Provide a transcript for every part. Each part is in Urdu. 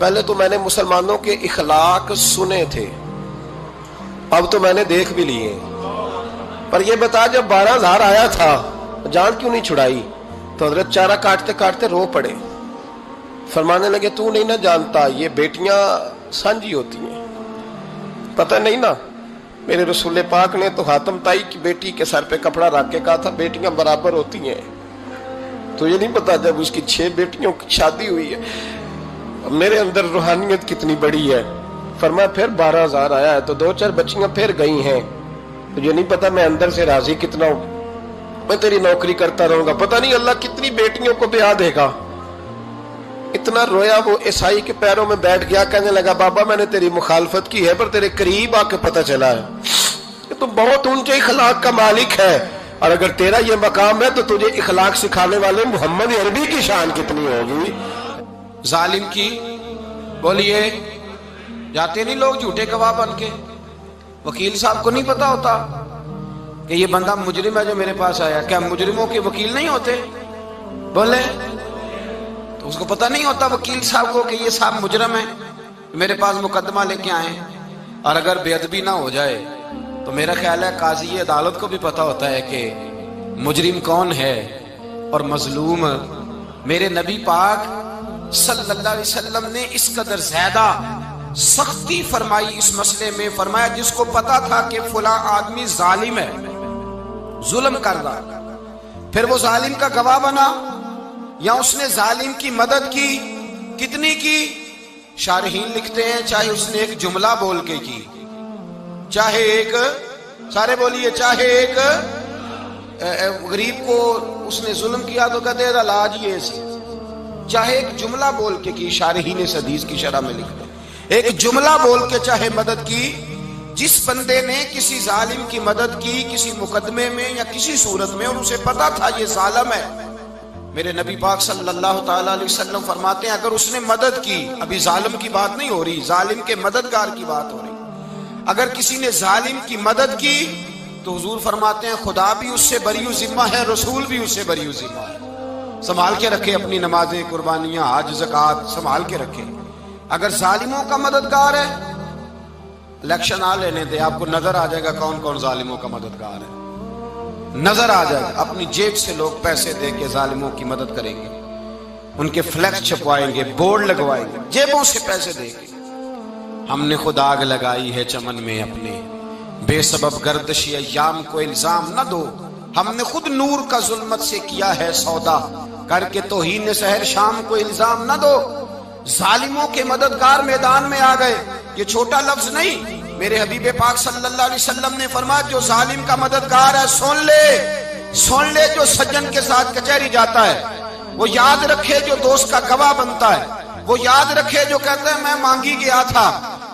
پہلے تو میں نے مسلمانوں کے اخلاق سنے تھے، اب تو میں نے دیکھ بھی لیے۔ پر یہ بتا جب 12,000 آیا تھا جان کیوں نہیں چھڑائی؟ تو حضرت چارہ کاٹتے کاٹتے رو پڑے، فرمانے لگے تو نہیں نہ جانتا یہ بیٹیاں سانجی ہوتی ہیں، پتہ نہیں نا؟ میرے رسول پاک نے تو حاتم تائی کی بیٹی کے سر پہ کپڑا رکھ کے کہا تھا بیٹیاں برابر ہوتی ہیں، تو یہ نہیں پتا جب اس کی 6 بیٹیوں کی شادی ہوئی ہے میرے اندر روحانیت کتنی بڑی ہے۔ فرمایا پھر 12,000 آیا ہے تو 2-4 بچیاں پھر گئی ہیں، تجھے نہیں پتا میں اندر سے راضی کتنا ہوں، میں تیری نوکری کرتا رہوں گا، پتہ نہیں اللہ کتنی بیٹیوں کو بیاہ دے گا۔ اتنا رویا وہ عیسائی کے پیروں میں بیٹھ گیا، کہنے لگا بابا میں نے تیری مخالفت کی ہے پر تیرے قریب آ کے پتہ چلا ہے کہ تو بہت اونچے اخلاق کا مالک ہے، اور اگر تیرا یہ مقام ہے تو تجھے اخلاق سکھانے والے محمد عربی کی شان کتنی ہوگی۔ ظالم کی بولیے جاتے نہیں لوگ جھوٹے گواہ بن کے، وکیل صاحب کو نہیں پتا ہوتا کہ یہ بندہ مجرم ہے جو میرے پاس آیا، کیا مجرموں کے وکیل نہیں ہوتے؟ بولے تو اس کو پتہ نہیں ہوتا وکیل صاحب کو کہ یہ صاحب مجرم ہے، میرے پاس مقدمہ لے کے آئے، اور اگر بے ادبی نہ ہو جائے تو میرا خیال ہے قاضی عدالت کو بھی پتا ہوتا ہے کہ مجرم کون ہے اور مظلوم۔ میرے نبی پاک صلی اللہ علیہ وسلم نے اس قدر زیادہ سختی فرمائی اس مسئلے میں، فرمایا جس کو پتا تھا کہ فلاں آدمی ظالم ہے، ظلم کر رہا، پھر وہ ظالم کا گواہ بنا یا اس نے ظالم کی مدد کی، کتنی کی؟ شارحین لکھتے ہیں چاہے اس نے ایک جملہ بول کے کی، چاہے ایک، سارے بولیے، چاہے ایک غریب کو اس نے ظلم کیا تو کہتے ہیں علاج یہ سی، چاہے ایک جملہ بول کے کی، شارحین اس حدیث کی شرح میں لکھتے ہیں ایک جملہ بول کے چاہے مدد کی، جس بندے نے کسی ظالم کی مدد کی کسی مقدمے میں یا کسی صورت میں اور اسے پتا تھا یہ ظالم ہے، میرے نبی پاک صلی اللہ تعالی علیہ وسلم فرماتے ہیں اگر اس نے مدد کی، ابھی ظالم کی بات نہیں ہو رہی، ظالم کے مددگار کی بات ہو رہی، اگر کسی نے ظالم کی مدد کی تو حضور فرماتے ہیں خدا بھی اس سے بری و ذمہ ہے، رسول بھی اس سے بری و ذمہ ہے۔ سنبھال کے رکھے اپنی نمازیں، قربانیاں، حج، زکوٰۃ سنبھال کے رکھے۔ اگر ظالموں کا مددگار ہے، الیکشن آ لینے دے، آپ کو نظر آ جائے گا کون کون ظالموں کا مددگار ہے، نظر آ جائے گا۔ اپنی جیب سے لوگ پیسے دے کے ظالموں کی مدد کریں گے، ان کے فلیکس چھپوائیں گے، بورڈ لگوائیں گے، جیبوں سے پیسے دے کے۔ ہم نے خود آگ لگائی ہے چمن میں اپنے، بے سبب گردشی ایام کو الزام نہ دو، ہم نے خود نور کا ظلمت سے کیا ہے سودا، کر کے توہین سحر شام کو الزام نہ دو۔ ظالموں کے مددگار میدان میں آ گئے، یہ چھوٹا لفظ نہیں، میرے حبیب پاک صلی اللہ علیہ وسلم نے فرمایا جو ظالم کا مددگار ہے سن لے جو سجن کے ساتھ کچہری جاتا ہے، وہ یاد رکھے جو دوست کا گواہ بنتا ہے، وہ یاد رکھے جو کہتا ہے میں مانگی گیا تھا،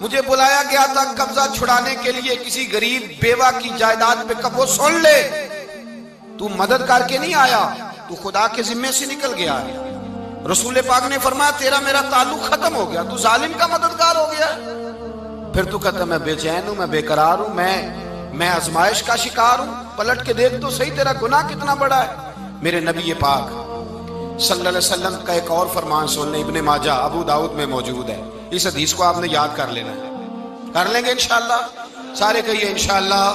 مجھے بلایا گیا تھا قبضہ چھڑانے کے لیے کسی غریب بیوہ کی جائیداد پہ، کب وہ سن لے تو مدد کر کے نہیں آیا، تو خدا کے ذمے سے نکل گیا ہے۔ رسول پاک نے فرمایا تیرا میرا تعلق ختم ہو گیا، تو ظالم کا مددگار ہو گیا، پھر تو کہتا میں بے چین ہوں، میں بے قرار ہوں، میں آزمائش کا شکار ہوں، پلٹ کے دیکھ تو صحیح تیرا گناہ کتنا بڑا ہے۔ میرے نبی پاک صلی اللہ علیہ وسلم کا ایک اور فرمان سن لیں، ابن ماجہ ابو داؤد میں موجود ہے، اس حدیث کو آپ نے یاد کر لینا ہے، کر لیں گے انشاءاللہ، سارے کہیے انشاءاللہ،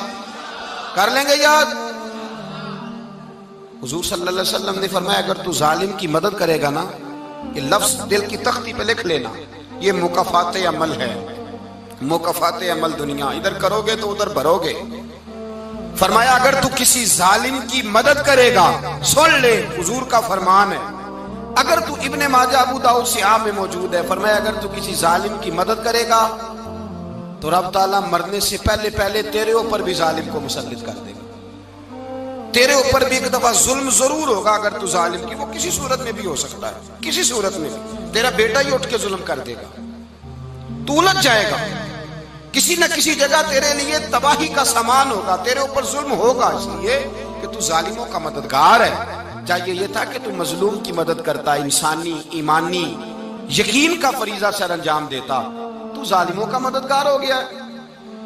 کر لیں گے یاد۔ حضور صلی اللہ علیہ وسلم نے فرمایا اگر تو ظالم کی مدد کرے گا نا، یہ لفظ دل کی تختی پہ لکھ لینا، یہ مکافات عمل ہے، مکافات عمل دنیا، ادھر کرو گے تو ادھر بھرو گے۔ فرمایا اگر تو کسی ظالم کی مدد کرے گا، سن لے حضور کا فرمان ہے، اگر تو ابن ماجہ ابو داؤد سیاہ میں موجود ہے، فرمایا اگر تو کسی ظالم کی مدد کرے گا تو رب تعالیٰ مرنے سے پہلے تیرے اوپر بھی ظالم کو مسلط کر دے گا، تیرے اوپر بھی ایک دفعہ ظلم ضرور ہوگا اگر تو ظالم کی، وہ کسی صورت میں بھی ہو سکتا ہے، کسی صورت میں بھی تیرا بیٹا ہی اٹھ کے ظلم کر دے گا، تو الجھ جائے گا، کسی نہ کسی جگہ تیرے لیے تباہی کا سامان ہوگا، تیرے اوپر ظلم ہوگا، اس لیے کہ تو ظالموں کا مددگار ہے۔ چاہیے یہ تھا کہ تو مظلوم کی مدد کرتا، انسانی ایمانی یقین کا فریضہ سر انجام دیتا، تو ظالموں کا مددگار ہو گیا۔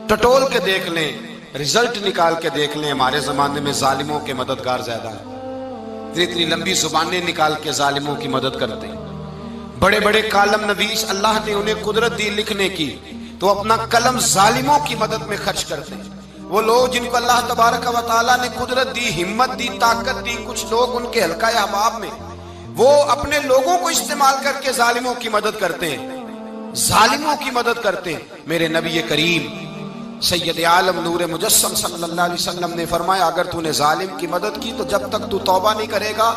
ٹٹول کے دیکھ لیں، رزلٹ نکال کے دیکھ لیں، ہمارے زمانے میں ظالموں کے مددگار زیادہ ہیں، اتنی لمبی زبانیں نکال کے ظالموں کی مدد کرتے ہیں، بڑے بڑے کالم نویس اللہ نے انہیں قدرت دی لکھنے کی، تو اپنا قلم ظالموں کی مدد میں خرچ کرتے ہیں۔ وہ لوگ جن کو اللہ تبارک و تعالیٰ نے قدرت دی، ہمت دی، طاقت دی، کچھ لوگ ان کے حلقہ احباب میں، وہ اپنے لوگوں کو استعمال کر کے ظالموں کی مدد کرتے ہیں، ظالموں کی مدد کرتے ہیں۔ میرے نبی کریم سید عالم نور مجسم صلی اللہ علیہ وسلم نے فرمایا، اگر تو نے ظالم کی مدد کی تو جب تک تو توبہ نہیں کرے گا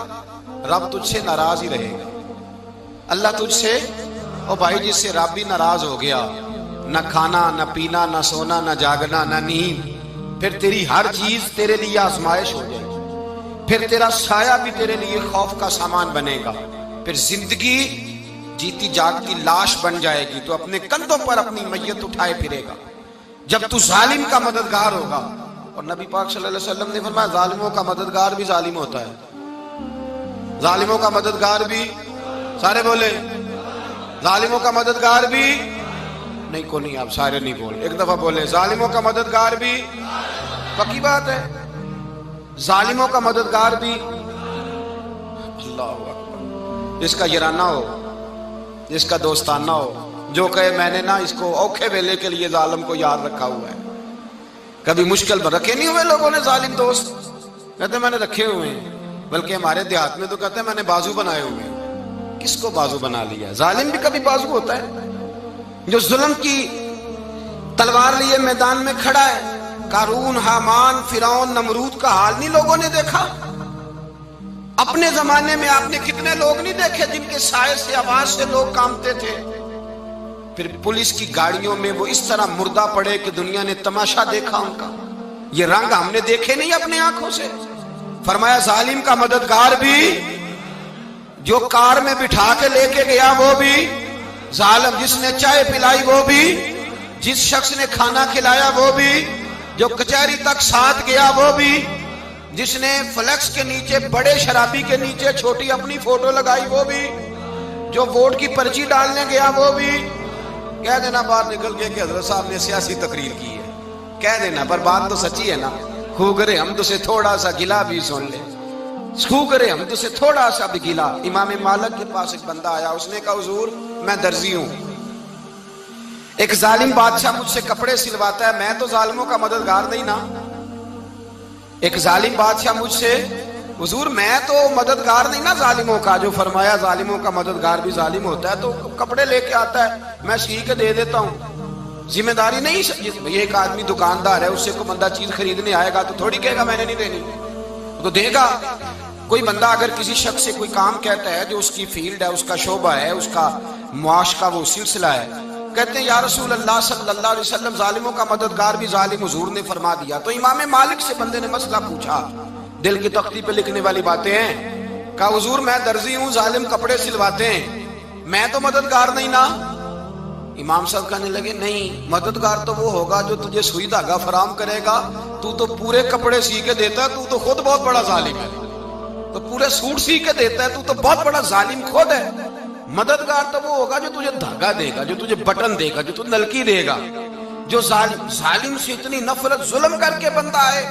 رب تجھ سے ناراض ہی رہے گا۔ اللہ تجھ سے، او بھائی جس سے رب بھی ناراض ہو گیا، نہ کھانا نہ پینا نہ سونا نہ جاگنا نہ نیند، پھر تیری ہر چیز تیرے لیے آزمائش ہو جائے گی، پھر تیرا سایہ بھی تیرے لیے خوف کا سامان بنے گا، پھر زندگی جیتی جاگتی لاش بن جائے گی، تو اپنے کندھوں پر اپنی میت اٹھائے پھرے گا جب تو ظالم کا مددگار ہوگا۔ اور نبی پاک صلی اللہ علیہ وسلم نے فرمایا، ظالموں کا مددگار بھی ظالم ہوتا ہے، ظالموں کا مددگار بھی، سارے بولے ظالموں کا مددگار بھی نہیں، کو نہیں، آپ سارے نہیں بولے، ایک دفعہ بولے ظالموں کا مددگار بھی، پکی بات ہے، ظالموں کا مددگار بھی۔ اللہ اکبر، جس کا یارانہ ہو، جس کا دوستانہ ہو، جو کہے میں نے نا اس کو اوکھے ویلے کے لیے ظالم کو یاد رکھا ہوا ہے۔ کبھی مشکل میں رکھے نہیں ہوئے لوگوں نے ظالم دوست، کہتے میں نے رکھے ہوئے ہیں، بلکہ ہمارے دیہات میں تو کہتے ہیں میں نے بازو بنائے ہوئے ہیں۔ کس کو بازو بنا لیا؟ ظالم بھی کبھی بازو ہوتا ہے، جو ظلم کی تلوار لیے میدان میں کھڑا ہے۔ قارون، حامان، فرعون، نمرود کا حال نہیں لوگوں نے دیکھا؟ اپنے زمانے میں آپ نے کتنے لوگ نہیں دیکھے جن کے سائے سے، آواز سے لوگ کانپتے تھے؟ پھر پولیس کی گاڑیوں میں وہ اس طرح مردہ پڑے کہ دنیا نے تماشا دیکھا ان کا۔ یہ رنگ ہم نے دیکھے نہیں اپنے آنکھوں سے۔ فرمایا ظالم کا مددگار بھی، جو کار میں بٹھا کے لے کے گیا وہ بھی ظالم، جس نے چائے پلائی وہ بھی، جس شخص نے کھانا کھلایا وہ بھی، جو کچہری تک ساتھ گیا وہ بھی، جس نے فلیکس کے نیچے، بڑے شرابی کے نیچے چھوٹی اپنی فوٹو لگائی وہ بھی، جو ووٹ کی پرچی ڈالنے گیا وہ بھی۔ کہہ دینا باہر نکل کے کہ حضرت صاحب نے سیاسی تقریر کی ہے، کہہ دینا، پر بات تو سچی ہے نا۔ خو کرے ہم تو سے تھوڑا سا گلا بھی سن لے، خو کرے ہم تو سے تھوڑا سا بھی گلا۔ امام مالک کے پاس ایک بندہ آیا، اس نے کہا حضور میں درزی ہوں، ایک ظالم بادشاہ مجھ سے کپڑے سلواتا ہے، میں تو ظالموں کا مددگار نہیں نا۔ ایک ظالم بادشاہ مجھ سے، حضور میں تو مددگار نہیں نا ظالموں کا۔ جو فرمایا ظالموں کا مددگار بھی ظالم ہوتا ہے، تو کپڑے لے کے آتا ہے میں سی کے دے دیتا ہوں، ذمہ داری نہیں۔ یہ ایک آدمی دکاندار ہے، اس سے کوئی بندہ چیز خریدنے آئے گا تو تھوڑی کہے گا میں نے نہیں دینی، تو دے گا۔ کوئی بندہ اگر کسی شخص سے کوئی کام کہتا ہے جو اس کی فیلڈ ہے، اس کا شعبہ ہے، اس کا معاش کا وہ سلسلہ ہے، کہتے ہیں یا رسول اللہ صلی اللہ علیہ وسلم ظالموں کا مددگار بھی ظالم، حضور نے فرما دیا۔ تو امام مالک سے بندے نے مسئلہ پوچھا، دل کی تختی پہ لکھنے والی باتیں ہیں، کہا حضور میں درزی ہوں، ظالم کپڑے سلواتے ہیں، میں تو مددگار نہیں نا۔ امام صاحب کہنے لگے نہیں، مددگار تو وہ ہوگا جو تجھے سوئی دھاگا فراہم کرے گا، تو تو پورے کپڑے سی کے دیتا ہے، تو تو خود بہت بڑا ظالم ہے، تو پورے سوٹ سی کے دیتا ہے، تو تو بہت بڑا ظالم خود ہے۔ مددگار تو وہ ہوگا جو تجھے دھاگا دے گا، جو تجھے بٹن دے گا، جو تجھے نلکی دے گا۔ جو ظالم سے اتنی نفرت ظلم کر کے بندہ ہے،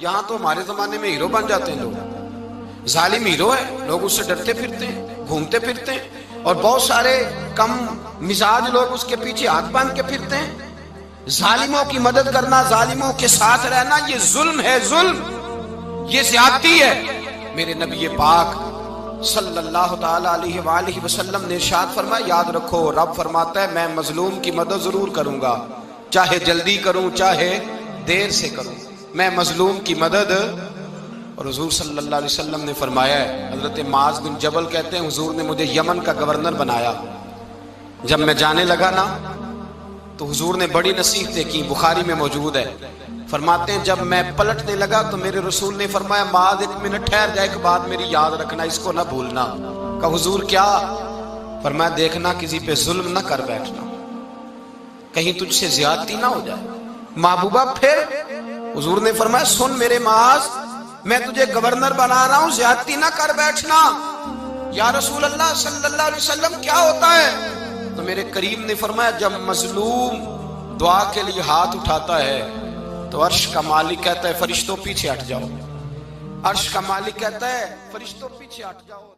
یہاں تو ہمارے زمانے میں ہیرو بن جاتے ہیں لوگ، ظالم ہیرو ہے، لوگ اس سے ڈرتے پھرتے ہیں، گھومتے پھرتے ہیں، اور بہت سارے کم مزاج لوگ اس کے پیچھے ہاتھ باندھ کے پھرتے ہیں۔ ظالموں کی مدد کرنا، ظالموں کے ساتھ رہنا، یہ ظلم ہے، ظلم، یہ زیادتی ہے۔ میرے نبی پاک صلی اللہ تعالی علیہ وآلہ وسلم نے ارشاد فرمایا، یاد رکھو رب فرماتا ہے میں مظلوم کی مدد ضرور کروں گا، چاہے جلدی کروں چاہے دیر سے کروں، میں مظلوم کی مدد۔ اور حضور صلی اللہ علیہ وسلم نے فرمایا ہے، حضرت معاذ بن جبل کہتے ہیں حضور نے مجھے یمن کا گورنر بنایا، جب میں جانے لگا نا تو حضور نے بڑی نصیحتیں کی، بخاری میں موجود ہے، فرماتے ہیں جب میں پلٹنے لگا تو میرے رسول نے فرمایا معاذ ایک منٹ ٹھہر جا، ایک بات میری یاد رکھنا، اس کو نہ بھولنا۔ کہا حضور کیا؟ فرمایا دیکھنا کسی پہ ظلم نہ کر بیٹھنا، کہیں تجھ سے زیادتی نہ ہو جائے۔ محبوبہ پھر حضور نے فرمایا سن میرے معاذ، میں تجھے گورنر بنا رہا ہوں، زیادتی نہ کر بیٹھنا۔ یا رسول اللہ صلی اللہ علیہ وسلم کیا ہوتا ہے؟ تو میرے کریم نے فرمایا جب مظلوم دعا کے لیے ہاتھ اٹھاتا ہے تو عرش کا مالک کہتا ہے فرشتوں پیچھے ہٹ جاؤ، عرش کا مالک کہتا ہے فرشتوں پیچھے ہٹ جاؤ۔